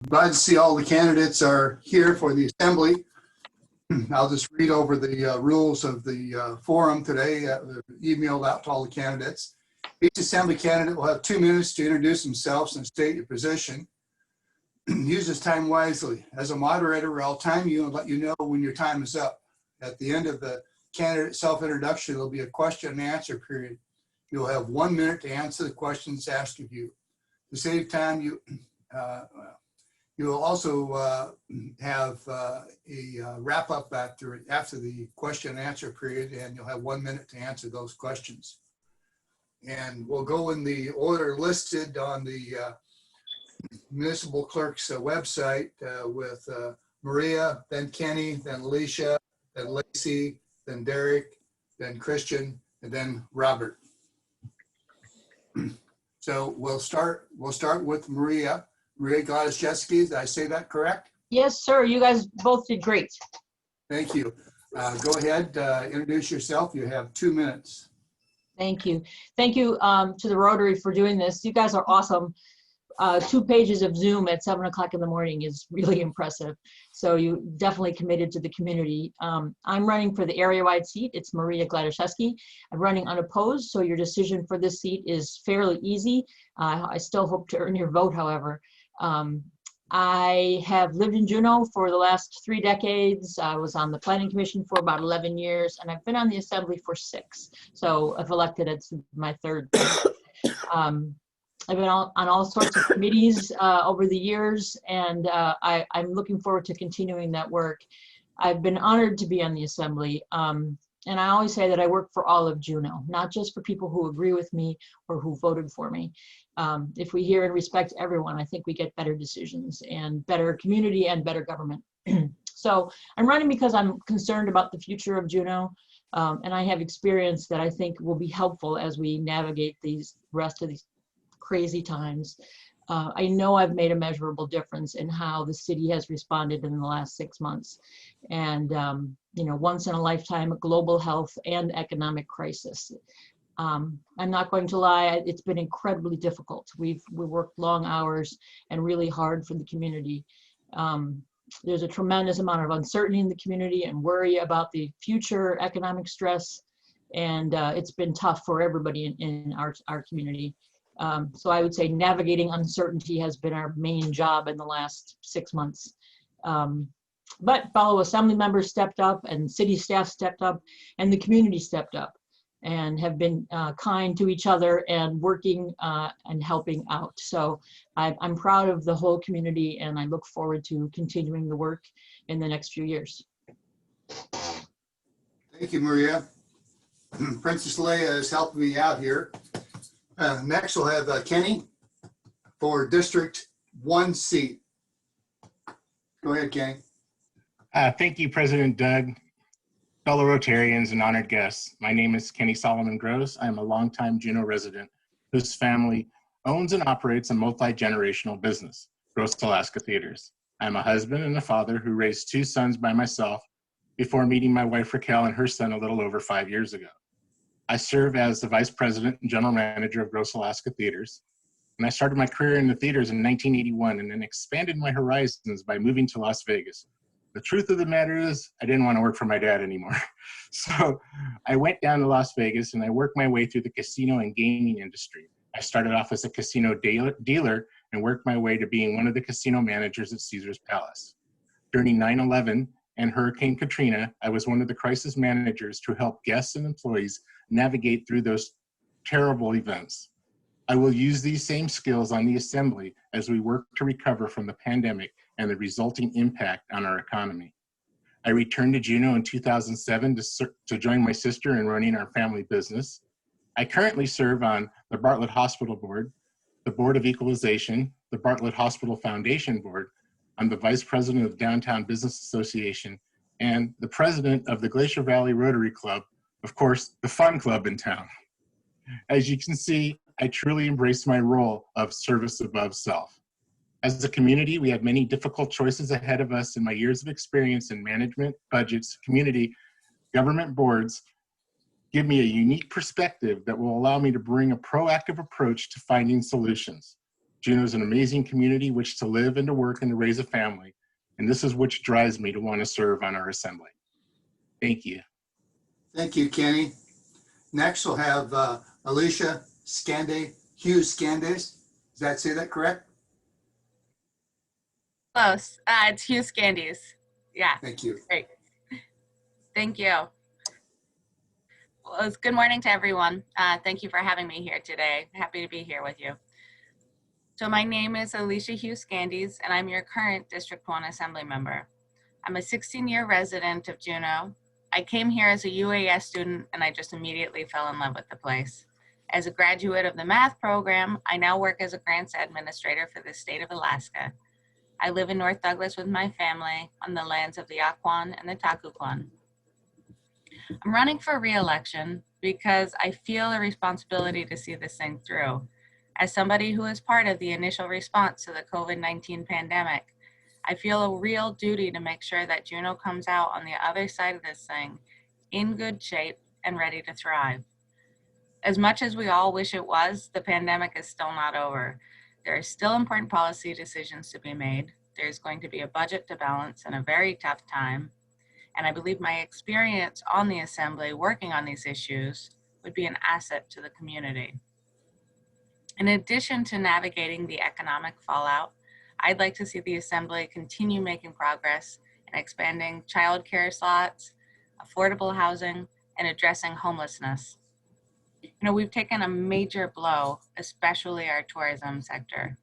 Glad to see all the candidates are here for the assembly. I'll just read over the rules of the forum today, emailed out to all the candidates. Each assembly candidate will have 2 minutes to introduce themselves and state your position. Use this time wisely. As a moderator, I'll time you and let you know when your time is up. At the end of the candidate self-introduction, there'll be a question and answer period. You'll have 1 minute to answer the questions asked of you. To save time, you will also have a wrap up after the question and answer period, and you'll have 1 minute to answer those questions. And we'll go in the order listed on the municipal clerk's website with Maria, then Kenny, then Alicia, then Lacey, then Derek, then Christian, and then Robert. So we'll start with Maria Gladys-Jeske. Did I say that correct? Yes, sir. You guys both did great. Thank you. Go ahead, introduce yourself. You have 2 minutes. Thank you. Thank you to the Rotary for doing this. You guys are awesome. 2 pages of Zoom at 7 o'clock in the morning is really impressive. So you definitely committed to the community. I'm running for the area-wide seat. It's Maria Gladys-Jeske. I'm running unopposed, so your decision for this seat is fairly easy. I still hope to earn your vote, however. I have lived in Juneau for the last 3 decades. I was on the Planning Commission for about 11 years, and I've been on the Assembly for 6. So I've elected, it's my 3rd term. I've been on all sorts of committees over the years, and I'm looking forward to continuing that work. I've been honored to be on the Assembly, and I always say that I work for all of Juneau, not just for people who agree with me or who voted for me. If we hear and respect everyone, I think we get better decisions and better community and better government. So I'm running because I'm concerned about the future of Juneau, and I have experience that I think will be helpful as we navigate these rest of these crazy times. I know I've made a measurable difference in how the city has responded in the last 6 months. And, you know, once in a lifetime, a global health and economic crisis. I'm not going to lie, it's been incredibly difficult. We worked long hours and really hard for the community. There's a tremendous amount of uncertainty in the community and worry about the future economic stress. And it's been tough for everybody in our community. So I would say navigating uncertainty has been our main job in the last 6 months. But fellow assembly members stepped up and city staff stepped up and the community stepped up and have been kind to each other and working and helping out. So I'm proud of the whole community and I look forward to continuing the work in the next few years. Thank you, Maria. Princess Leia is helping me out here. Next, we'll have Kenny for District 1 seat. Go ahead, Kenny. Thank you, President Doug, fellow Rotarians and honored guests. My name is Kenny Solomon Gross. I'm a longtime Juneau resident whose family owns and operates a multi-generational business, Gross Alaska Theaters. I'm a husband and a father who raised 2 sons by myself before meeting my wife Raquel and her son a little over 5 years ago. I serve as the Vice President and General Manager of Gross Alaska Theaters, and I started my career in the theaters in 1981 and then expanded my horizons by moving to Las Vegas. The truth of the matter is, I didn't want to work for my dad anymore. So I went down to Las Vegas and I worked my way through the casino and gaming industry. I started off as a casino dealer and worked my way to being one of the casino managers at Caesar's Palace. During 9/11 and Hurricane Katrina, I was one of the crisis managers to help guests and employees navigate through those terrible events. I will use these same skills on the Assembly as we work to recover from the pandemic and the resulting impact on our economy. I returned to Juneau in 2007 to join my sister in running our family business. I currently serve on the Bartlett Hospital Board, the Board of Equalization, the Bartlett Hospital Foundation Board. I'm the Vice President of Downtown Business Association and the President of the Glacier Valley Rotary Club, of course, the fun club in town. As you can see, I truly embrace my role of service above self. As a community, we have many difficult choices ahead of us, and my years of experience in management, budgets, community, government boards give me a unique perspective that will allow me to bring a proactive approach to finding solutions. Juneau is an amazing community which to live and to work and to raise a family. And this is which drives me to want to serve on our assembly. Thank you. Thank you, Kenny. Next, we'll have Alicia Hughes Scandes. Does that say that correct? Close. It's Hugh Scandies. Yeah, Thank you. great. Thank you. Well, it's good morning to everyone. Thank you for having me here today. Happy to be here with you. So my name is Alicia Hugh Scandies, and I'm your current District 1 Assembly member. I'm a 16-year resident of Juneau. I came here as a UAS student, and I just immediately fell in love with the place. As a graduate of the math program, I now work as a grants administrator for the state of Alaska. I live in North Douglas with my family on the lands of the Aquan and the Takuquan. I'm running for re-election because I feel a responsibility to see this thing through. As somebody who is part of the initial response to the COVID-19 pandemic, I feel a real duty to make sure that Juneau comes out on the other side of this thing in good shape and ready to thrive. As much as we all wish it was, the pandemic is still not over. There are still important policy decisions to be made. There's going to be a budget to balance in a very tough time. And I believe my experience on the Assembly working on these issues would be an asset to the community. In addition to navigating the economic fallout, I'd like to see the Assembly continue making progress in expanding childcare slots, affordable housing, and addressing homelessness. You know, we've taken a major blow, especially our tourism sector.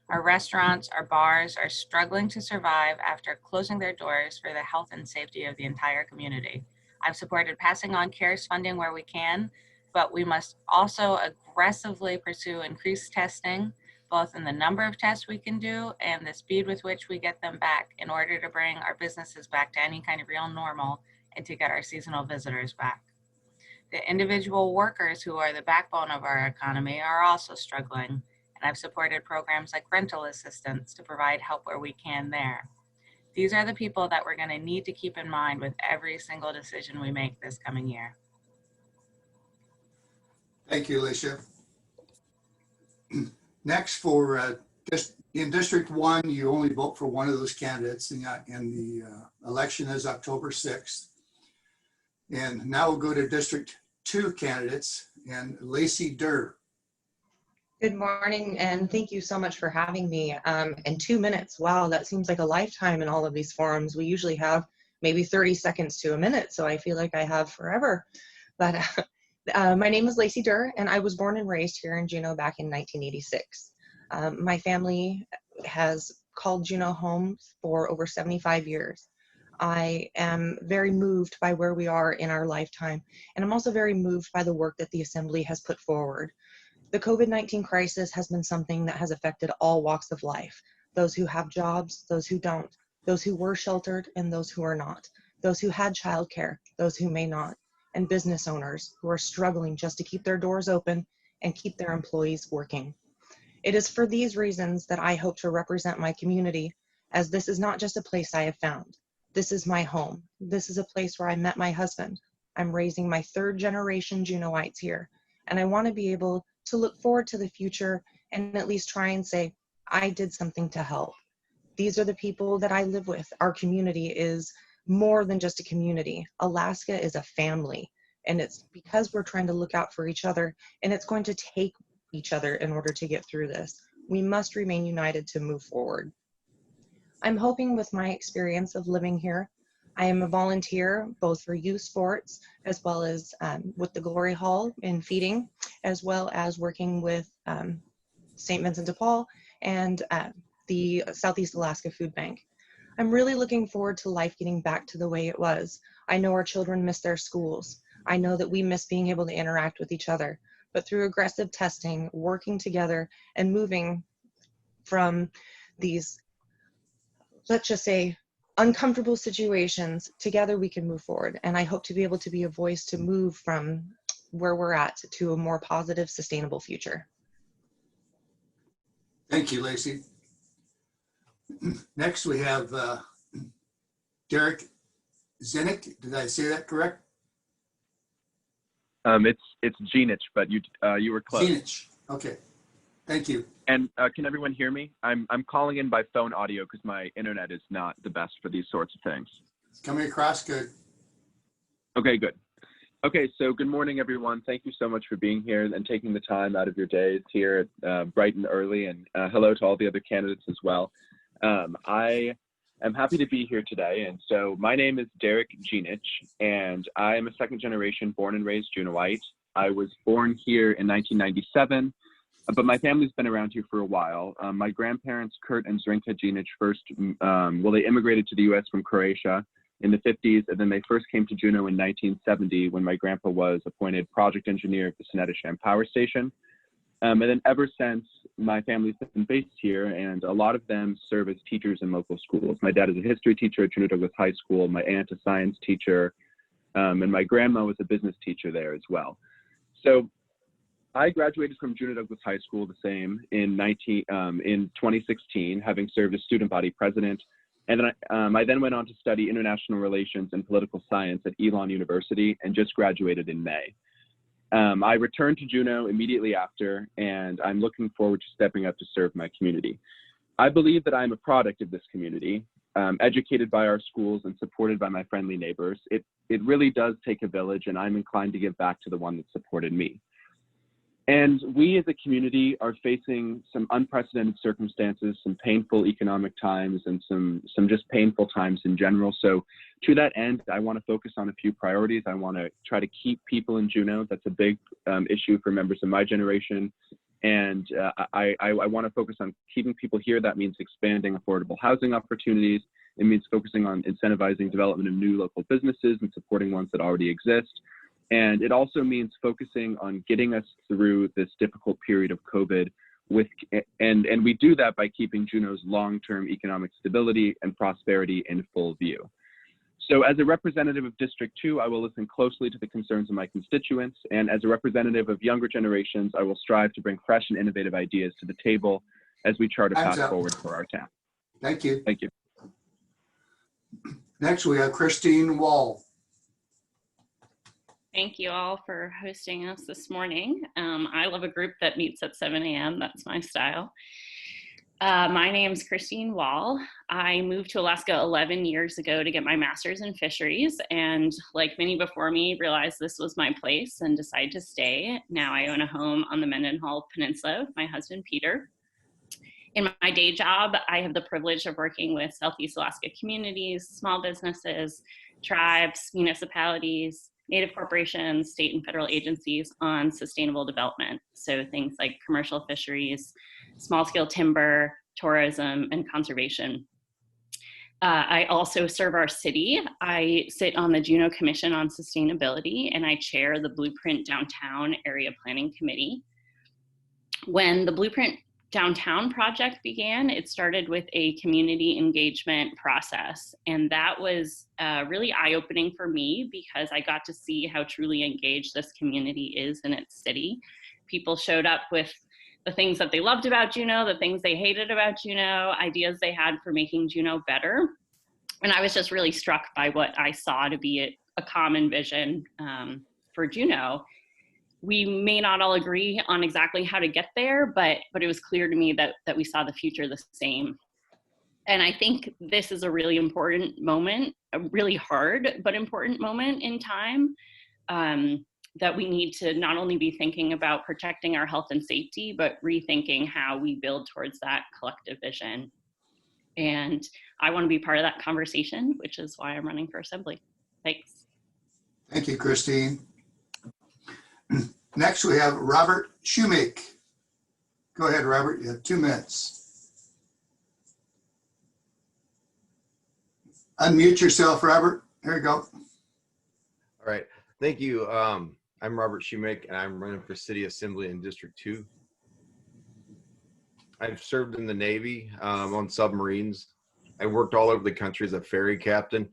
Our restaurants, our bars are struggling to survive after closing their doors for the health and safety of the entire community. I've supported passing on CARES funding where we can, but we must also aggressively pursue increased testing, both in the number of tests we can do and the speed with which we get them back in order to bring our businesses back to any kind of real normal and to get our seasonal visitors back. The individual workers who are the backbone of our economy are also struggling, and I've supported programs like rental assistance to provide help where we can there. These are the people that we're going to need to keep in mind with every single decision we make this coming year. Thank you, Alicia. Next, for in District 1, you only vote for one of those candidates, and the election is October 6th. And now we'll go to District 2 candidates, and Lacey Durr. Good morning, and thank you so much for having me. In 2 minutes, wow, that seems like a lifetime in all of these forums. We usually have maybe 30 seconds to a minute, so I feel like I have forever. But my name is Lacey Durr, and I was born and raised here in Juneau back in 1986. My family has called Juneau home for over 75 years. I am very moved by where we are in our lifetime, and I'm also very moved by the work that the Assembly has put forward. The COVID-19 crisis has been something that has affected all walks of life. Those who have jobs, those who don't, those who were sheltered and those who are not, those who had childcare, those who may not, and business owners who are struggling just to keep their doors open and keep their employees working. It is for these reasons that I hope to represent my community, as this is not just a place I have found. This is my home. This is a place where I met my husband. I'm raising my third generation Juneauites here, and I want to be able to look forward to the future and at least try and say, I did something to help. These are the people that I live with. Our community is more than just a community. Alaska is a family, and it's because we're trying to look out for each other, and it's going to take each other in order to get through this. We must remain united to move forward. I'm hoping with my experience of living here, I am a volunteer both for youth sports as well as with the Glory Hall in feeding, as well as working with St. Vincent de Paul and the Southeast Alaska Food Bank. I'm really looking forward to life getting back to the way it was. I know our children miss their schools. I know that we miss being able to interact with each other, but through aggressive testing, working together, and moving from these, let's just say, uncomfortable situations, together we can move forward. And I hope to be able to be a voice to move from where we're at to a more positive, sustainable future. Thank you, Lacey. Next, we have Derek Zinnick. Did I say that correct? It's Genich, but you were close. Zinich. Okay. Thank you. And can everyone hear me? I'm calling in by phone audio because my internet is not the best for these sorts of things. It's coming across good. Okay, good. Okay, so good morning, everyone. Thank you so much for being here and taking the time out of your days here bright and early. And hello to all the other candidates as well. I am happy to be here today. And so my name is Derek Junich, and I am a second generation born and raised Juneauite. I was born here in 1997, but my family's been around here for a while. My grandparents, Kurt and Zrinka Junich, first, they immigrated to the U.S. from Croatia in the 50s, and then they first came to Juneau in 1970 when my grandpa was appointed project engineer of the Sonetisham Power Station. And then ever since, my family's been based here, and a lot of them serve as teachers in local schools. My dad is a history teacher at Juneau Douglas High School, my aunt a science teacher, and my grandma was a business teacher there as well. So I graduated from Juneau Douglas High School the same in 2016, having served as student body president. And then I then went on to study international relations and political science at Elon University and just graduated in May. I returned to Juneau immediately after, and I'm looking forward to stepping up to serve my community. I believe that I'm a product of this community, educated by our schools and supported by my friendly neighbors. It really does take a village, and I'm inclined to give back to the one that supported me. And we as a community are facing some unprecedented circumstances, some painful economic times, and some just painful times in general. So to that end, I want to focus on a few priorities. I want to try to keep people in Juneau. That's a big issue for members of my generation. And I want to focus on keeping people here. That means expanding affordable housing opportunities. It means focusing on incentivizing development of new local businesses and supporting ones that already exist. And it also means focusing on getting us through this difficult period of COVID and we do that by keeping Juneau's long-term economic stability and prosperity in full view. So as a representative of District 2, I will listen closely to the concerns of my constituents. And as a representative of younger generations, I will strive to bring fresh and innovative ideas to the table as we chart a path forward for our town. Thank you. Thank you. Next, we have Christine Wall. Thank you all for hosting us this morning. I love a group that meets at 7 a.m. That's my style. My name's Christine Wall. I moved to Alaska 11 years ago to get my master's in fisheries, and like many before me, realized this was my place and decided to stay. Now I own a home on the Mendenhall Peninsula with my husband, Peter. In my day job, I have the privilege of working with Southeast Alaska communities, small businesses, tribes, municipalities, Native corporations, state and federal agencies on sustainable development. So things like commercial fisheries, small-scale timber, tourism, and conservation. I also serve our city. I sit on the Juneau Commission on Sustainability, and I chair the Blueprint Downtown Area Planning Committee. When the Blueprint Downtown project began, it started with a community engagement process. And that was really eye-opening for me because I got to see how truly engaged this community is in its city. People showed up with the things that they loved about Juneau, the things they hated about Juneau, ideas they had for making Juneau better. And I was just really struck by what I saw to be a common vision for Juneau. We may not all agree on exactly how to get there, but it was clear to me that we saw the future the same. And I think this is a really important moment, a really hard but important moment in time, that we need to not only be thinking about protecting our health and safety, but rethinking how we build towards that collective vision. And I want to be part of that conversation, which is why I'm running for assembly. Thanks. Thank you, Christine. Next, we have Robert Shoemake. Go ahead, Robert. You have 2 minutes. Unmute yourself, Robert. There you go. All right. Thank you. I'm Robert Shoemake, and I'm running for City Assembly in District 2. I've served in the Navy on submarines. I worked all over the country as a ferry captain.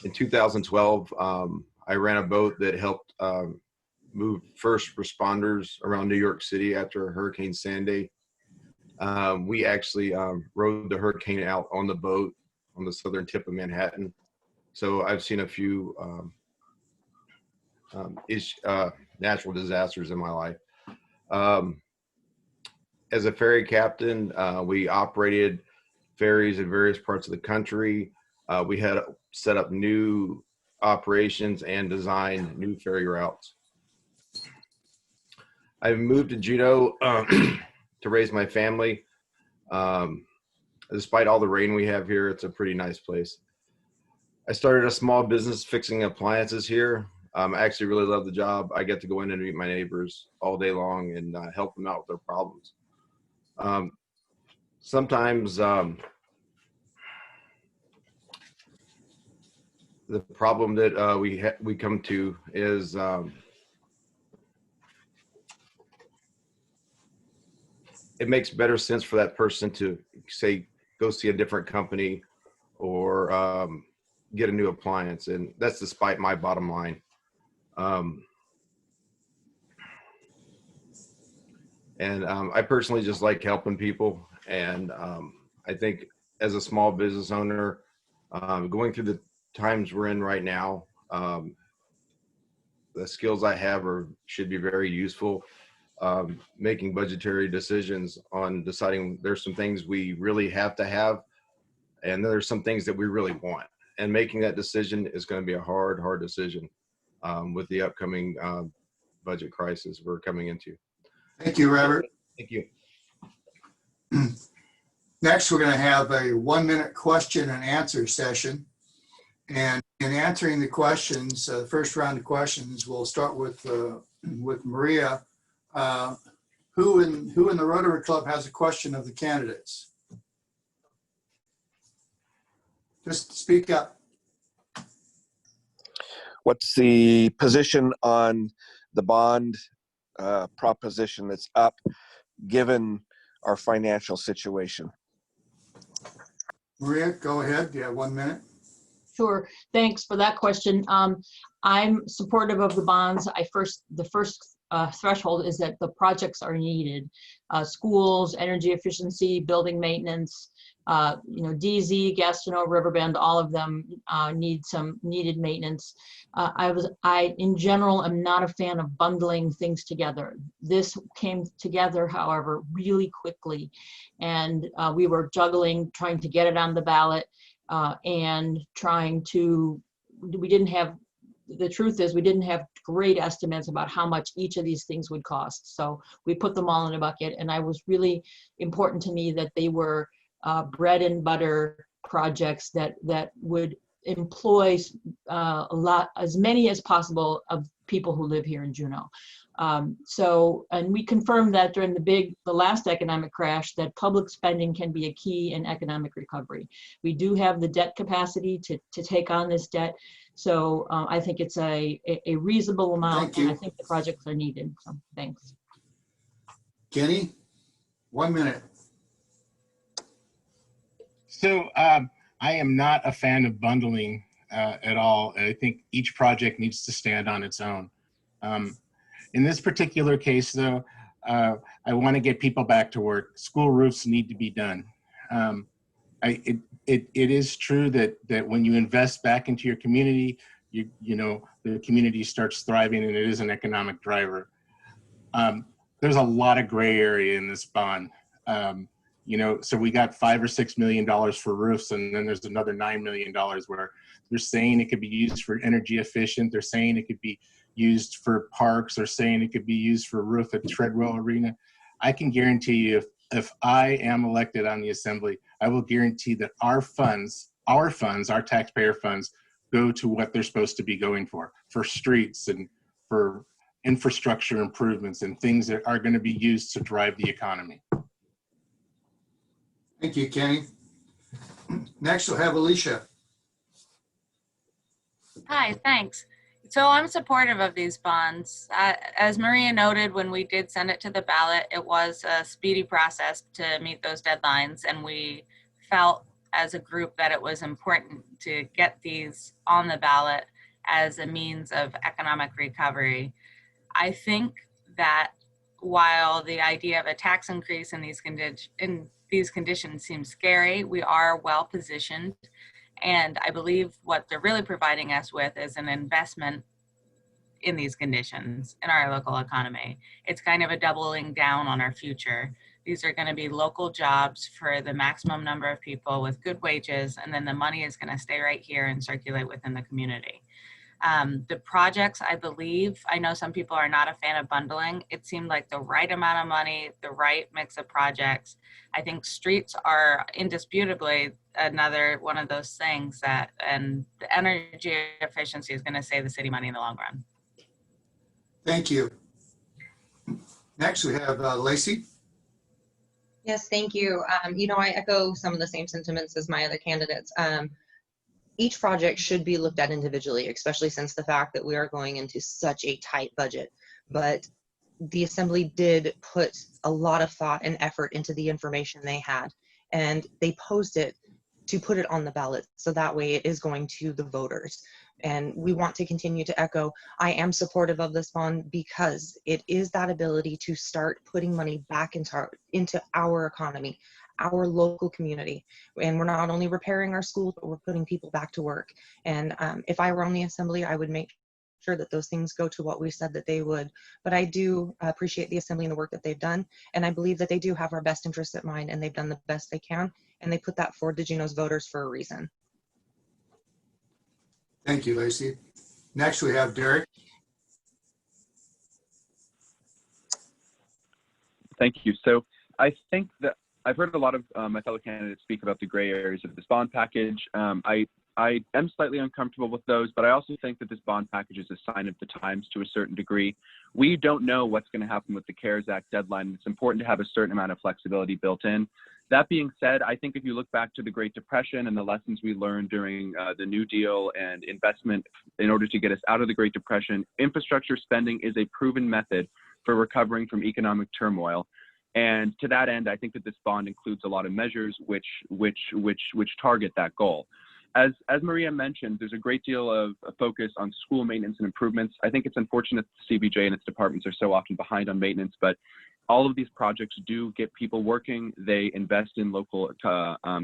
In 2012, I ran a boat that helped move first responders around New York City after Hurricane Sandy. We actually rode the hurricane out on the boat on the southern tip of Manhattan. So I've seen a few natural disasters in my life. as a ferry captain, we operated ferries in various parts of the country. We had set up new operations and designed new ferry routes. I moved to Juneau to raise my family. Despite all the rain we have here, it's a pretty nice place. I started a small business fixing appliances here. I actually really love the job. I get to go in and meet my neighbors all day long and help them out with their problems. Sometimes the problem that we come to is it makes better sense for that person to say go see a different company or get a new appliance, and that's despite my bottom line. I personally just like helping people, and I think as a small business owner, going through the times we're in right now, the skills I have should be very useful. Making budgetary decisions on deciding there's some things we really have to have, and then there's some things that we really want. And making that decision is going to be a hard decision with the upcoming budget crisis we're coming into. Thank you, Robert. Thank you. Next, we're going to have a 1-minute question and answer session. And in answering the questions, the first round of questions, we'll start with Maria. Who in the Rotary Club has a question of the candidates? Just speak up. What's the position on the bond proposition that's up, given our financial situation? Maria, go ahead. You have 1 minute. Sure. Thanks for that question. I'm supportive of the bonds. The first threshold is that the projects are needed. Schools, energy efficiency, building maintenance, DZ, Gastineau, Riverbend, all of them need some needed maintenance. I, in general, am not a fan of bundling things together. This came together, however, really quickly, and we were juggling, trying to get it on the ballot, and the truth is we didn't have great estimates about how much each of these things would cost. So we put them all in a bucket, and I was really important to me that they were bread and butter projects that would employ as many as possible of people who live here in Juneau. And we confirmed that during the last economic crash, that public spending can be a key in economic recovery. We do have the debt capacity to take on this debt. So I think it's a reasonable amount, and I think the projects are needed. So thanks. Kenny, 1 minute. So I am not a fan of bundling at all. I think each project needs to stand on its own. In this particular case, though, I want to get people back to work. School roofs need to be done. It is true that when you invest back into your community, the community starts thriving, and it is an economic driver. There's a lot of gray area in this bond. So we got $5 or $6 million for roofs, and then there's another $9 million where they're saying it could be used for energy efficient. They're saying it could be used for parks. They're saying it could be used for roof at Treadwell Arena. I can guarantee you, if I am elected on the assembly, I will guarantee that our taxpayer funds, go to what they're supposed to be going for streets and for infrastructure improvements and things that are going to be used to drive the economy. Thank you, Kenny. Next, we'll have Alicia. Hi, thanks. So I'm supportive of these bonds. As Maria noted, when we did send it to the ballot, it was a speedy process to meet those deadlines, and we felt as a group that it was important to get these on the ballot as a means of economic recovery. I think that while the idea of a tax increase in these conditions seems scary, we are well positioned. And I believe what they're really providing us with is an investment in these conditions in our local economy. It's kind of a doubling down on our future. These are going to be local jobs for the maximum number of people with good wages, and then the money is going to stay right here and circulate within the community. The projects, I believe, I know some people are not a fan of bundling. It seemed like the right amount of money, the right mix of projects. I think streets are indisputably another one of those things that, and the energy efficiency is going to save the city money in the long run. Thank you. Next, we have Lacey. Yes, thank you. I echo some of the same sentiments as my other candidates. Each project should be looked at individually, especially since the fact that we are going into such a tight budget. But the Assembly did put a lot of thought and effort into the information they had, and they posed it to put it on the ballot, so that way it is going to the voters. And we want to continue to echo, I am supportive of this bond because it is that ability to start putting money back into our economy, our local community. And we're not only repairing our schools, but we're putting people back to work. And if I were on the Assembly, I would make sure that those things go to what we said that they would. But I do appreciate the Assembly and the work that they've done. And I believe that they do have our best interests at mind, and they've done the best they can. And they put that forward to Juneau's voters for a reason. Thank you, Lacey. Next, we have Derek. Thank you. So I think that I've heard a lot of my fellow candidates speak about the gray areas of this bond package. I am slightly uncomfortable with those, but I also think that this bond package is a sign of the times to a certain degree. We don't know what's going to happen with the CARES Act deadline. It's important to have a certain amount of flexibility built in. That being said, I think if you look back to the Great Depression and the lessons we learned during the New Deal and investment in order to get us out of the Great Depression, infrastructure spending is a proven method for recovering from economic turmoil. And to that end, I think that this bond includes a lot of measures which target that goal. As Maria mentioned, there's a great deal of focus on school maintenance and improvements. I think it's unfortunate that CBJ and its departments are so often behind on maintenance, but all of these projects do get people working. They invest in local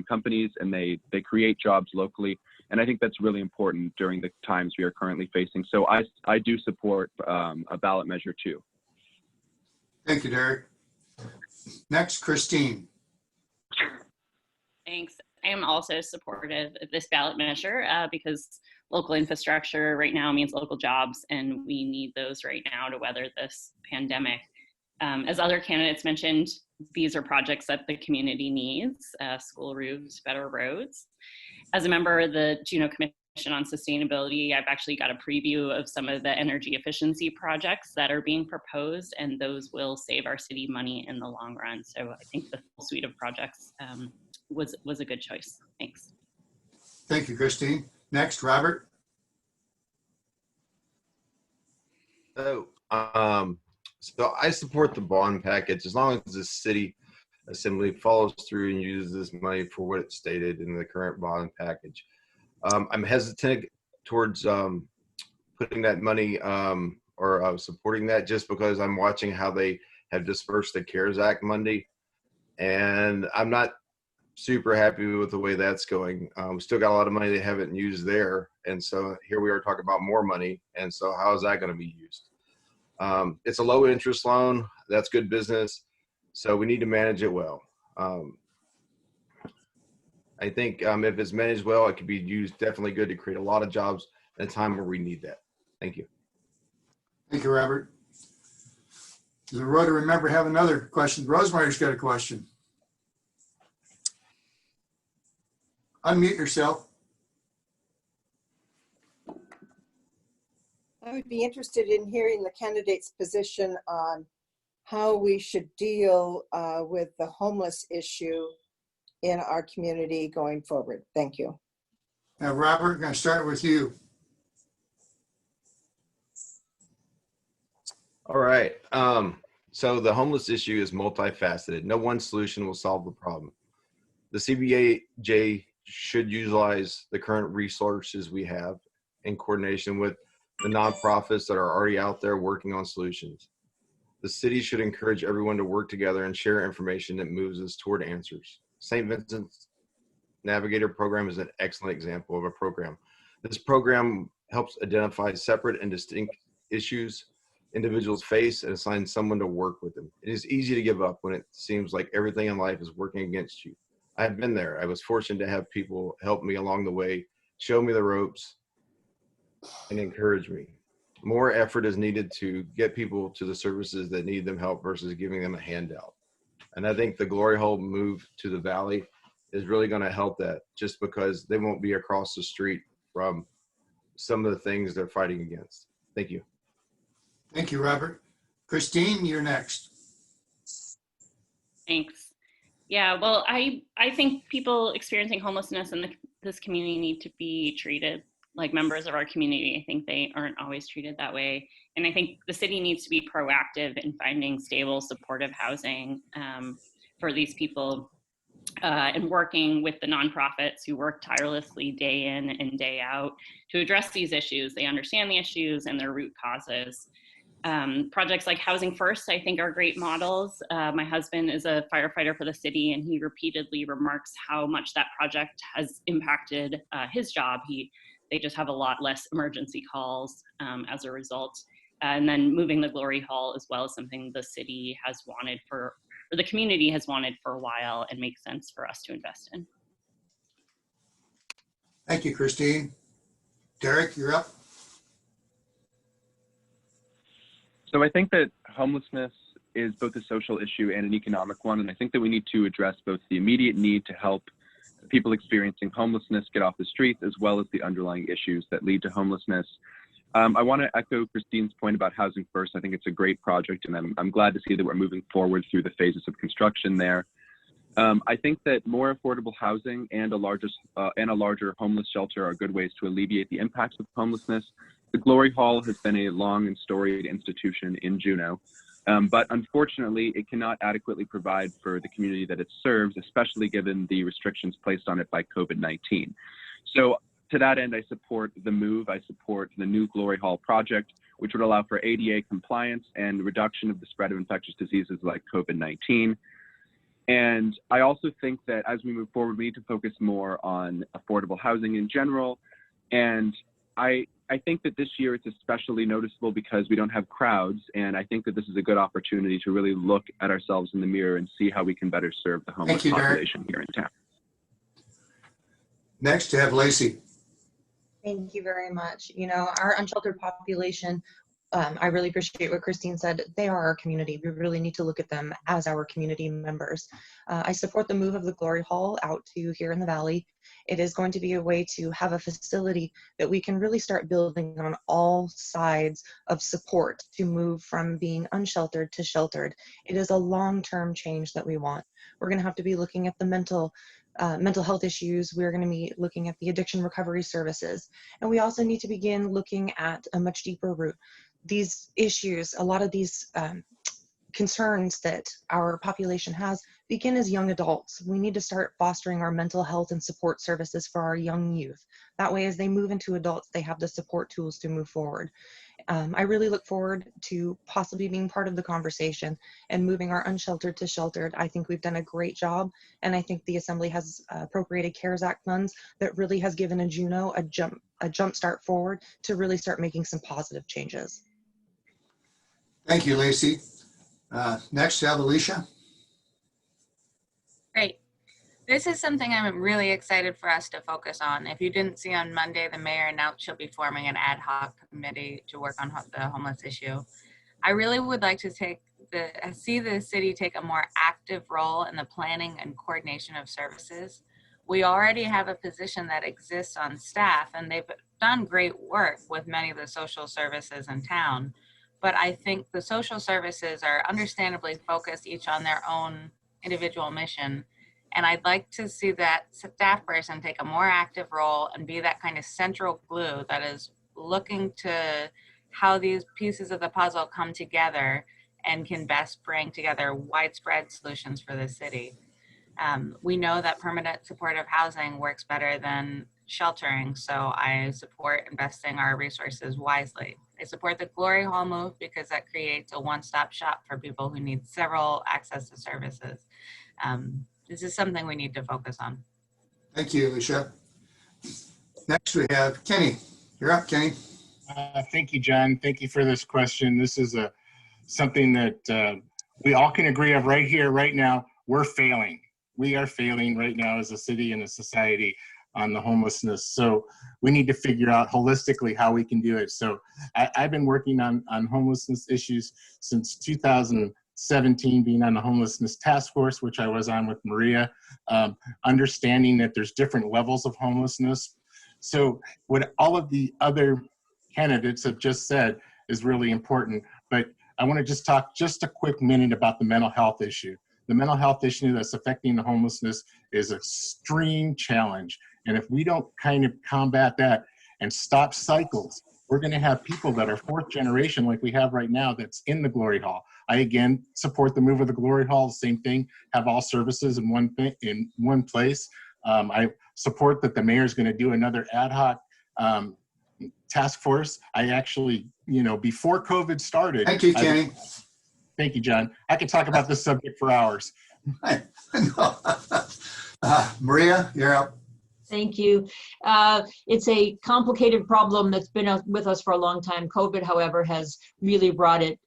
companies, and they create jobs locally. And I think that's really important during the times we are currently facing. So I do support a ballot measure too. Thank you, Derek. Next, Christine. Thanks. I am also supportive of this ballot measure because local infrastructure right now means local jobs, and we need those right now to weather this pandemic. As other candidates mentioned, these are projects that the community needs, school roofs, better roads. As a member of the Juneau Commission on Sustainability, I've actually got a preview of some of the energy efficiency projects that are being proposed, and those will save our city money in the long run. So I think the full suite of projects was a good choice. Thanks. Thank you, Christine. Next, Robert. So I support the bond package as long as the city assembly follows through and uses this money for what it's stated in the current bond package. I'm hesitant towards putting that money or supporting that just because I'm watching how they have dispersed the CARES Act Monday, and I'm not super happy with the way that's going. We still got a lot of money they haven't used there, and so here we are talking about more money, and so how is that going to be used? It's a low interest loan. That's good business. So we need to manage it well. I think if it's managed well, it could be used definitely good to create a lot of jobs at a time where we need that. Thank you. Thank you, Robert. Does the Rotary member have another question? Rosemary's got a question. Unmute yourself. I would be interested in hearing the candidate's position on how we should deal with the homeless issue in our community going forward. Thank you. Now, Robert, I'm going to start with you. All right. So the homeless issue is multifaceted. No one solution will solve the problem. The CBJ should utilize the current resources we have in coordination with the nonprofits that are already out there working on solutions. The city should encourage everyone to work together and share information that moves us toward answers. St. Vincent's Navigator program is an excellent example of a program. This program helps identify separate and distinct issues. individuals face and assign someone to work with them. It is easy to give up when it seems like everything in life is working against you. I've been there. I was fortunate to have people help me along the way, show me the ropes, and encourage me. More effort is needed to get people to the services that need them help versus giving them a handout. And I think the Glory Hole move to the Valley is really going to help that, just because they won't be across the street from some of the things they're fighting against. Thank you. Thank you, Robert. Christine, you're next. Thanks. Yeah, well, I think people experiencing homelessness in this community need to be treated like members of our community. I think they aren't always treated that way. And I think the city needs to be proactive in finding stable, supportive housing for these people and working with the nonprofits who work tirelessly day in and day out to address these issues. They understand the issues and their root causes. Projects like Housing First, I think, are great models. My husband is a firefighter for the city, and he repeatedly remarks how much that project has impacted his job. They just have a lot less emergency calls as a result. And then moving the Glory Hall as well is something the city has wanted or the community has wanted for a while, and makes sense for us to invest in. Thank you, Christine. Derek, you're up. So I think that homelessness is both a social issue and an economic one. And I think that we need to address both the immediate need to help people experiencing homelessness get off the streets, as well as the underlying issues that lead to homelessness. I want to echo Christine's point about Housing First. I think it's a great project, and I'm glad to see that we're moving forward through the phases of construction there. I think that more affordable housing and a larger homeless shelter are good ways to alleviate the impacts of homelessness. The Glory Hall has been a long and storied institution in Juneau, but unfortunately, it cannot adequately provide for the community that it serves, especially given the restrictions placed on it by COVID-19. So to that end, I support the move. I support the new Glory Hall project, which would allow for ADA compliance and reduction of the spread of infectious diseases like COVID-19. And I also think that as we move forward, we need to focus more on affordable housing in general. And I think that this year it's especially noticeable because we don't have crowds. And I think that this is a good opportunity to really look at ourselves in the mirror and see how we can better serve the homeless population here in town. Next, to have Lacey. Thank you very much. You know, our unsheltered population, I really appreciate what Christine said. They are our community. We really need to look at them as our community members. I support the move of the Glory Hall out to here in the Valley. It is going to be a way to have a facility that we can really start building on all sides of support to move from being unsheltered to sheltered. It is a long-term change that we want. We're going to have to be looking at the mental health issues. We're going to be looking at the addiction recovery services. And we also need to begin looking at a much deeper root. These issues, a lot of these concerns that our population has begin as young adults. We need to start fostering our mental health and support services for our young youth. That way, as they move into adults, they have the support tools to move forward. I really look forward to possibly being part of the conversation and moving our unsheltered to sheltered. I think we've done a great job, and I think the Assembly has appropriated CARES Act funds that really has given a Juneau a jump start forward to really start making some positive changes. Thank you, Lacey. Next, to have Alicia. Great. This is something I'm really excited for us to focus on. If you didn't see on Monday, the mayor announced she'll be forming an ad hoc committee to work on the homeless issue. I really would like to see the city take a more active role in the planning and coordination of services. We already have a position that exists on staff, and they've done great work with many of the social services in town. But I think the social services are understandably focused each on their own individual mission. And I'd like to see that staff person take a more active role and be that kind of central glue that is looking to how these pieces of the puzzle come together and can best bring together widespread solutions for the city. We know that permanent supportive housing works better than sheltering, so I support investing our resources wisely. I support the Glory Hall move because that creates a one-stop shop for people who need several access to services. This is something we need to focus on. Thank you, Alicia. Next, we have Kenny. You're up, Kenny. Thank you, John. Thank you for this question. This is something that we all can agree of right here, right now. We're failing. We are failing right now as a city and a society on the homelessness. So we need to figure out holistically how we can do it. So I've been working on homelessness issues since 2017, being on the homelessness task force, which I was on with Maria, understanding that there's different levels of homelessness. So what all of the other candidates have just said is really important, but I want to just talk just a quick minute about the mental health issue. The mental health issue that's affecting the homelessness is an extreme challenge. And if we don't kind of combat that and stop cycles, we're going to have people that are fourth generation like we have right now that's in the Glory Hall. I, again, support the move of the Glory Hall, same thing, have all services in one place. I support that the mayor is going to do another ad hoc task force. I actually, before COVID started. Thank you, Kenny. Thank you, John. I could talk about this subject for hours. Maria, you're up. Thank you. It's a complicated problem that's been with us for a long time. COVID, however, has really brought it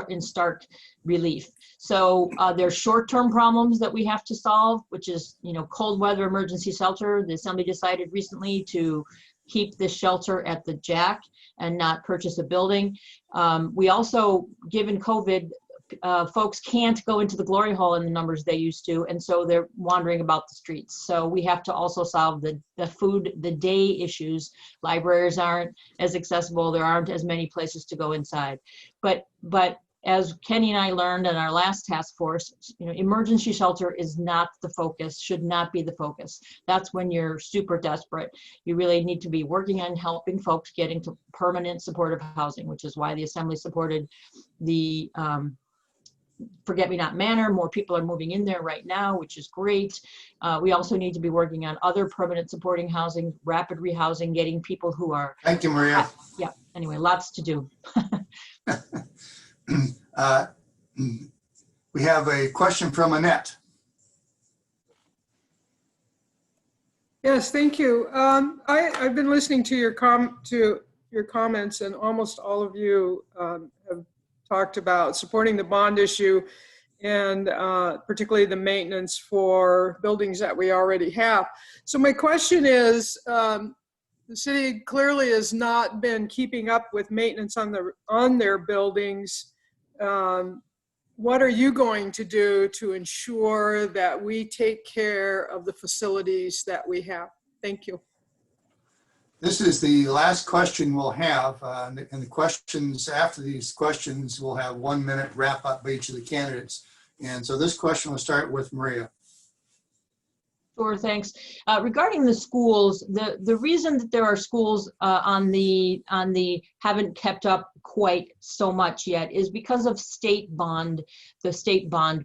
in stark relief. So there's short-term problems that we have to solve, which is, cold weather emergency shelter. The Assembly decided recently to keep this shelter at the Jack and not purchase a building. We also, given COVID, folks can't go into the Glory Hall in the numbers they used to, and so they're wandering about the streets. So we have to also solve the food, the day issues. Libraries aren't as accessible. There aren't as many places to go inside. But as Kenny and I learned in our last task force, emergency shelter is not the focus, should not be the focus. That's when you're super desperate. You really need to be working on helping folks get into permanent supportive housing, which is why the Assembly supported the Forget-Me-Not Manor. More people are moving in there right now, which is great. We also need to be working on other permanent supporting housing, rapid rehousing, getting people who are. Thank you, Maria. Yeah, anyway, lots to do. We have a question from Annette. Yes, thank you. I've been listening to your comments, and almost all of you have talked about supporting the bond issue and particularly the maintenance for buildings that we already have. So my question is, the city clearly has not been keeping up with maintenance on their buildings. What are you going to do to ensure that we take care of the facilities that we have? Thank you. This is the last question we'll have, and the questions after these questions will have 1 minute wrap up by each of the candidates. And so this question will start with Maria. Sure, thanks. Regarding the schools, the reason that there are schools on the haven't kept up quite so much yet is because of the state bond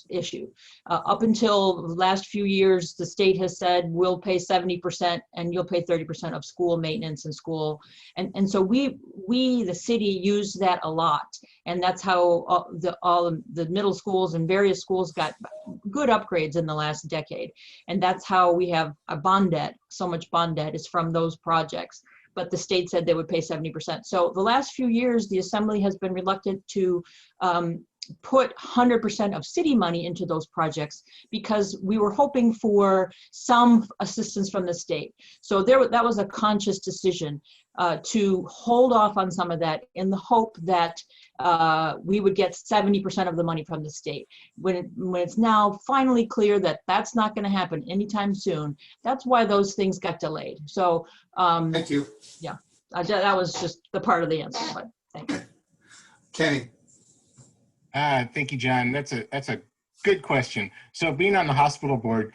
issue. Up until the last few years, the state has said we'll pay 70% and you'll pay 30% of school maintenance and school. And so we the city use that a lot. And that's how all the middle schools and various schools got good upgrades in the last decade. And that's how we have a bond debt. So much bond debt is from those projects. But the state said they would pay 70%. So the last few years, the Assembly has been reluctant to put 100% of city money into those projects because we were hoping for some assistance from the state. So that was a conscious decision to hold off on some of that in the hope that we would get 70% of the money from the state. When it's now finally clear that that's not going to happen anytime soon, that's why those things got delayed. So thank you. Yeah, that was just the part of the answer, but thank you. Kenny. Thank you, John. That's a good question. So being on the hospital board,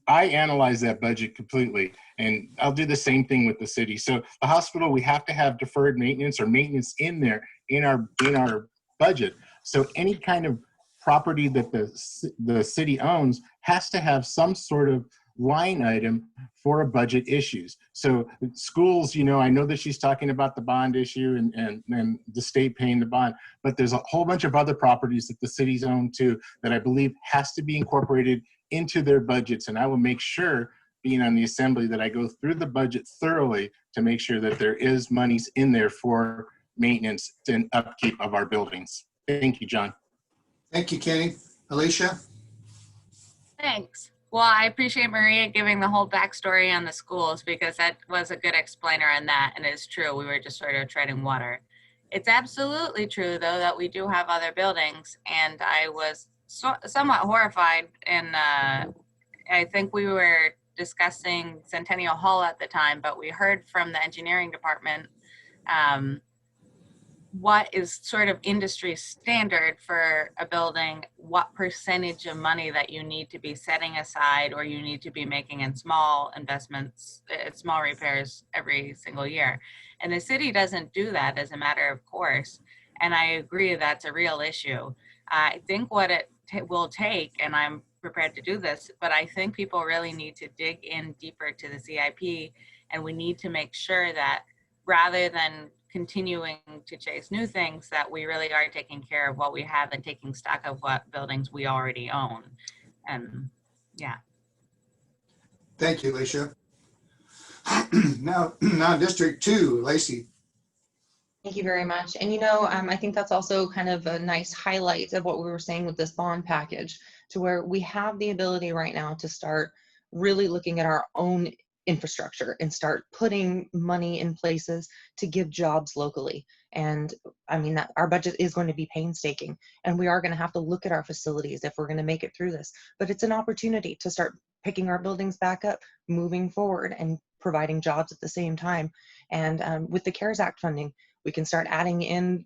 I analyze that budget completely, and I'll do the same thing with the city. So the hospital, we have to have deferred maintenance or maintenance in there in our budget. So any kind of property that the city owns has to have some sort of line item for a budget issues. So schools, I know that she's talking about the bond issue and the state paying the bond, but there's a whole bunch of other properties that the cities own too that I believe has to be incorporated into their budgets. And I will make sure being on the assembly that I go through the budget thoroughly to make sure that there is monies in there for maintenance and upkeep of our buildings. Thank you, John. Thank you, Kenny. Alicia? Thanks. Well, I appreciate Maria giving the whole backstory on the schools because that was a good explainer on that. And it's true, we were just sort of treading water. It's absolutely true, though, that we do have other buildings. And I was somewhat horrified. And I think we were discussing Centennial Hall at the time, but we heard from the engineering department what is sort of industry standard for a building, what percentage of money that you need to be setting aside or you need to be making in small investments, small repairs every single year. And the city doesn't do that as a matter of course. And I agree that's a real issue. I think what it will take, and I'm prepared to do this, but I think people really need to dig in deeper to the CIP, and we need to make sure that rather than continuing to chase new things, that we really are taking care of what we have and taking stock of what buildings we already own. And yeah. Thank you, Alicia. Now District 2, Lacey. Thank you very much. And I think that's also kind of a nice highlight of what we were saying with this bond package, to where we have the ability right now to start really looking at our own infrastructure and start putting money in places to give jobs locally. And I mean, that our budget is going to be painstaking, and we are going to have to look at our facilities if we're going to make it through this. But it's an opportunity to start picking our buildings back up, moving forward, and providing jobs at the same time. And with the CARES Act funding, we can start adding in,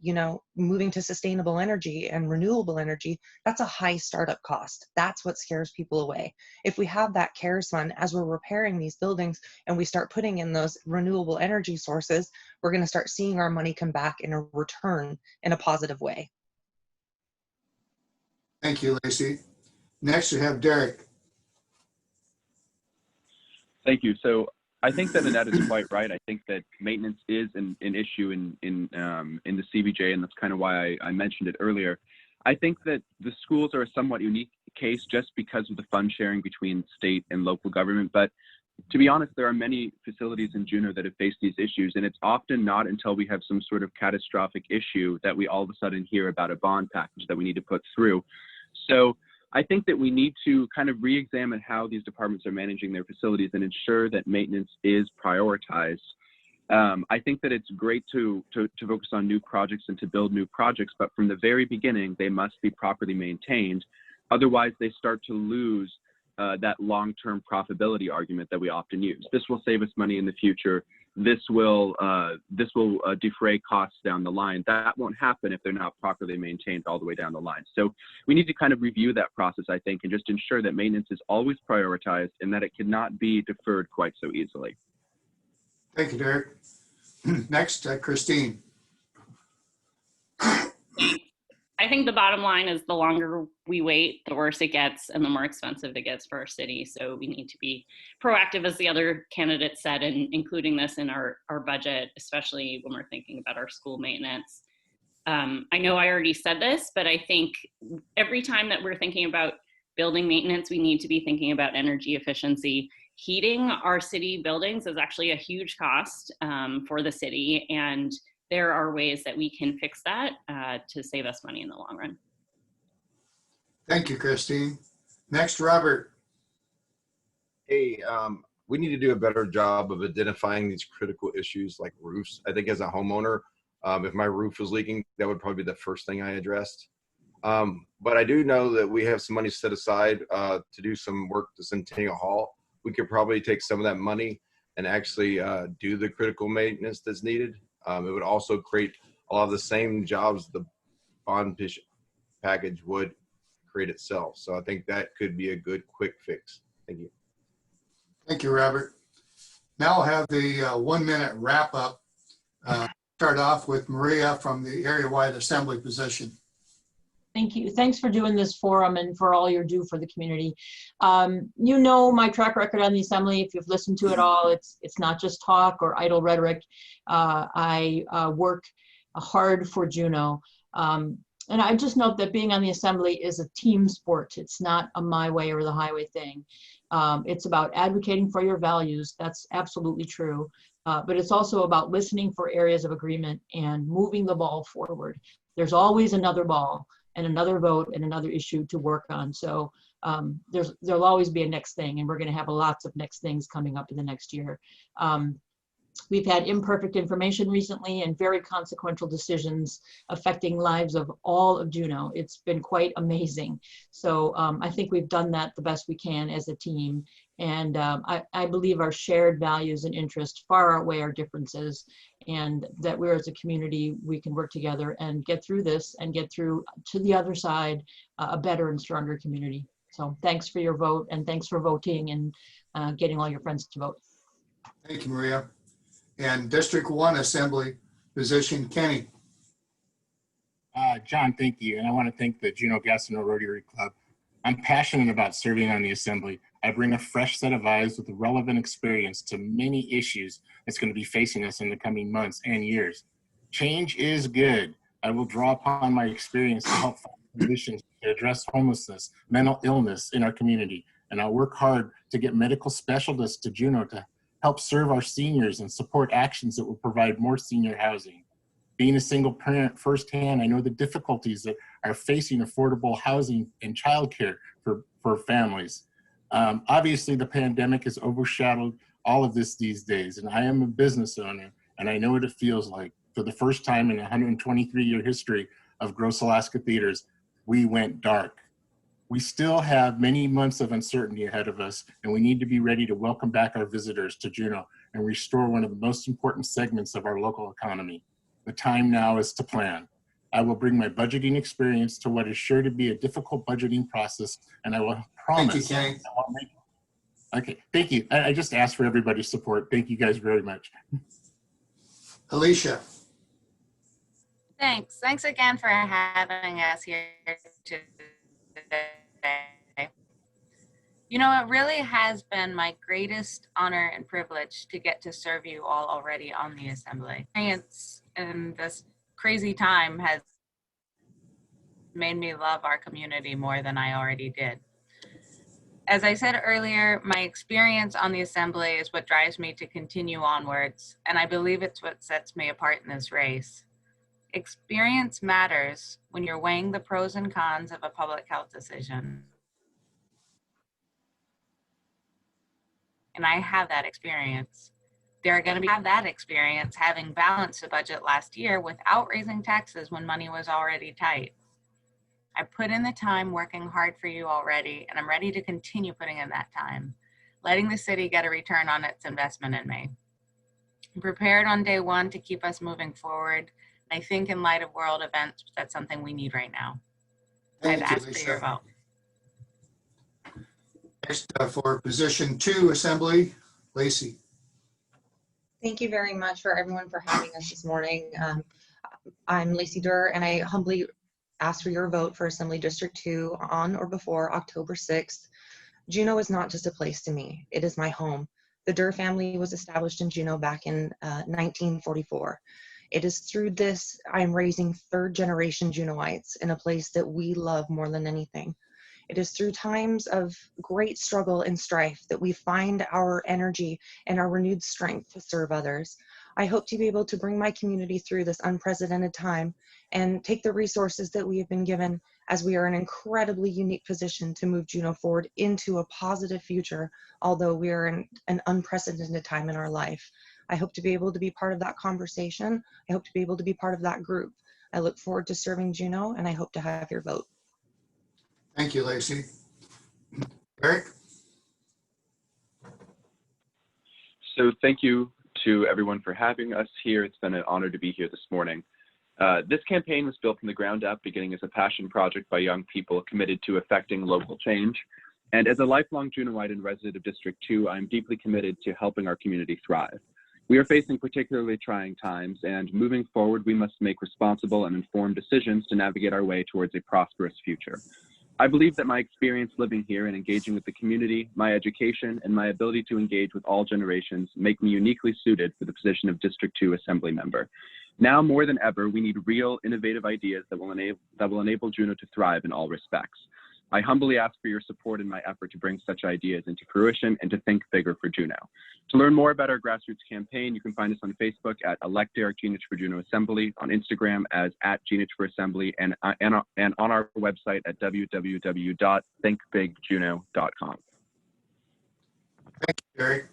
moving to sustainable energy and renewable energy. That's a high startup cost. That's what scares people away. If we have that CARES fund as we're repairing these buildings and we start putting in those renewable energy sources, we're going to start seeing our money come back in a return in a positive way. Thank you, Lacey. Next, we have Derek. Thank you. So I think that Annette is quite right. I think that maintenance is an issue in the CBJ, and that's kind of why I mentioned it earlier. I think that the schools are a somewhat unique case just because of the fund sharing between state and local government. But to be honest, there are many facilities in Juneau that have faced these issues, and it's often not until we have some sort of catastrophic issue that we all of a sudden hear about a bond package that we need to put through. So I think that we need to kind of re-examine how these departments are managing their facilities and ensure that maintenance is prioritized. I think that it's great to focus on new projects and to build new projects, but from the very beginning, they must be properly maintained. Otherwise, they start to lose that long-term profitability argument that we often use. This will save us money in the future. This will defray costs down the line. That won't happen if they're not properly maintained all the way down the line. So we need to kind of review that process, I think, and just ensure that maintenance is always prioritized and that it cannot be deferred quite so easily. Thank you, Derek. Next, Christine. I think the bottom line is the longer we wait, the worse it gets and the more expensive it gets for our city. So we need to be proactive, as the other candidates said, and including this in our budget, especially when we're thinking about our school maintenance. I know I already said this, but I think every time that we're thinking about building maintenance, we need to be thinking about energy efficiency. Heating our city buildings is actually a huge cost for the city, and there are ways that we can fix that to save us money in the long run. Thank you, Christine. Next, Robert. Hey, we need to do a better job of identifying these critical issues like roofs. I think as a homeowner, if my roof was leaking, that would probably be the first thing I addressed. But I do know that we have some money set aside to do some work to Centennial Hall. We could probably take some of that money and actually do the critical maintenance that's needed. It would also create a lot of the same jobs the bond package would create itself. So I think that could be a good quick fix. Thank you. Thank you, Robert. Now I'll have the 1 minute wrap up. Start off with Maria from the area-wide assembly position. Thank you. Thanks for doing this forum and for all you do for the community. You know my track record on the assembly. If you've listened to it all, it's not just talk or idle rhetoric. I work hard for Juneau. And I just note that being on the assembly is a team sport. It's not a my way or the highway thing. It's about advocating for your values. That's absolutely true. But it's also about listening for areas of agreement and moving the ball forward. There's always another ball and another vote and another issue to work on. So there'll always be a next thing, and we're going to have lots of next things coming up in the next year. We've had imperfect information recently and very consequential decisions affecting lives of all of Juneau. It's been quite amazing. So I think we've done that the best we can as a team. And I believe our shared values and interests far outweigh our differences, and that we're as a community, we can work together and get through this and get through to the other side a better and stronger community. So thanks for your vote, and thanks for voting and getting all your friends to vote. Thank you, Maria. And District 1 Assembly position, Kenny. John, thank you. And I want to thank the Juneau Gastineau Rotary Club. I'm passionate about serving on the Assembly. I bring a fresh set of eyes with relevant experience to many issues that's going to be facing us in the coming months and years. Change is good. I will draw upon my experience to help find solutions to address homelessness, mental illness in our community. And I'll work hard to get medical specialists to Juneau to help serve our seniors and support actions that will provide more senior housing. Being a single parent firsthand, I know the difficulties that are facing affordable housing and childcare for families. Obviously, the pandemic has overshadowed all of this these days, and I am a business owner, and I know what it feels like. For the first time in a 123-year history of Gross Alaska Theaters, we went dark. We still have many months of uncertainty ahead of us, and we need to be ready to welcome back our visitors to Juneau and restore one of the most important segments of our local economy. The time now is to plan. I will bring my budgeting experience to what is sure to be a difficult budgeting process, and I will promise. Thank you, Kenny. Okay, thank you. I just asked for everybody's support. Thank you guys very much. Alicia. Thanks. Thanks again for having us here today. You know, it really has been my greatest honor and privilege to get to serve you all already on the Assembly. Experience in this crazy time has made me love our community more than I already did. As I said earlier, my experience on the Assembly is what drives me to continue onwards, and I believe it's what sets me apart in this race. Experience matters when you're weighing the pros and cons of a public health decision. And I have that experience. They're going to have that experience having balanced the budget last year without raising taxes when money was already tight. I put in the time working hard for you already, and I'm ready to continue putting in that time, letting the city get a return on its investment in me. I'm prepared on day one to keep us moving forward. I think in light of world events, that's something we need right now. I'd ask for your vote. Next for position 2 Assembly, Lacey. Thank you very much for everyone for having us this morning. I'm Lacey Durr, and I humbly ask for your vote for Assembly District 2 on or before October 6th. Juneau is not just a place to me, it is my home. The Durr family was established in Juneau back in 1944. It is through this I'm raising third-generation Juneauites in a place that we love more than anything. It is through times of great struggle and strife that we find our energy and our renewed strength to serve others. I hope to be able to bring my community through this unprecedented time and take the resources that we have been given, as we are in an incredibly unique position to move Juneau forward into a positive future, although we are in an unprecedented time in our life. I hope to be able to be part of that conversation. I hope to be able to be part of that group. I look forward to serving Juneau, and I hope to have your vote. Thank you, Lacey. Eric? So thank you to everyone for having us here. It's been an honor to be here this morning. This campaign was built from the ground up, beginning as a passion project by young people committed to effecting local change. And as a lifelong Juneauite and resident of District 2, I'm deeply committed to helping our community thrive. We are facing particularly trying times, and moving forward, we must make responsible and informed decisions to navigate our way towards a prosperous future. I believe that my experience living here and engaging with the community, my education, and my ability to engage with all generations make me uniquely suited for the position of District 2 Assembly Member. Now more than ever, we need real, innovative ideas that will enable Juneau to thrive in all respects. I humbly ask for your support in my effort to bring such ideas into fruition and to think bigger for Juneau. To learn more about our grassroots campaign, you can find us on Facebook at Elect Derek Genich for Juneau Assembly, on Instagram as @Genich for Assembly, and on our website at www.thinkbigjuneau.com. Thank you, Derek.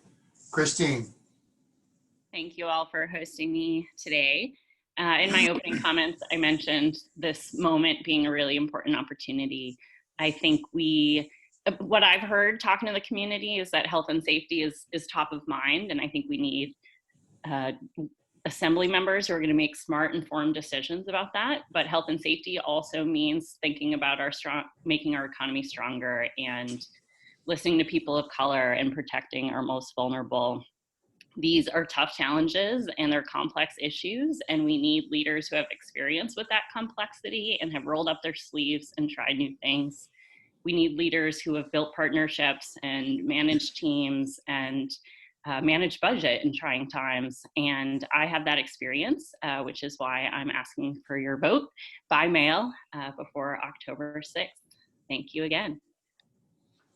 Christine. Thank you all for hosting me today. In my opening comments, I mentioned this moment being a really important opportunity. I think what I've heard talking to the community is that health and safety is top of mind, and I think we need assembly members who are going to make smart, informed decisions about that. But health and safety also means thinking about making our economy stronger and listening to people of color and protecting our most vulnerable. These are tough challenges and they're complex issues, and we need leaders who have experience with that complexity and have rolled up their sleeves and tried new things. We need leaders who have built partnerships and managed teams and managed budget in trying times. And I have that experience, which is why I'm asking for your vote by mail before October 6th. Thank you again.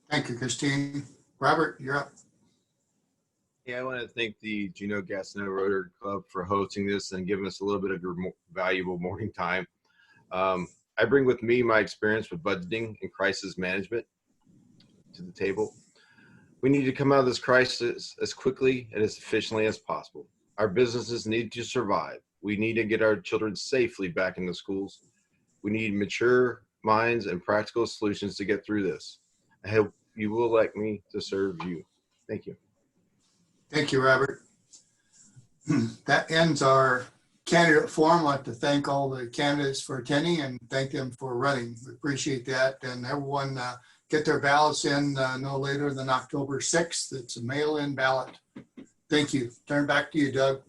Thank you, Christine. Robert, you're up. Yeah, I want to thank the Juneau Gastineau Rotary Club for hosting this and giving us a little bit of your valuable morning time. I bring with me my experience with budgeting and crisis management to the table. We need to come out of this crisis as quickly and as efficiently as possible. Our businesses need to survive. We need to get our children safely back into schools. We need mature minds and practical solutions to get through this. I hope you will elect me to serve you. Thank you. Thank you, Robert. That ends our candidate forum. I'd like to thank all the candidates for attending and thank them for running. We appreciate that. And everyone get their ballots in no later than October 6th. It's a mail-in ballot. Thank you. Turn back to you, Doug.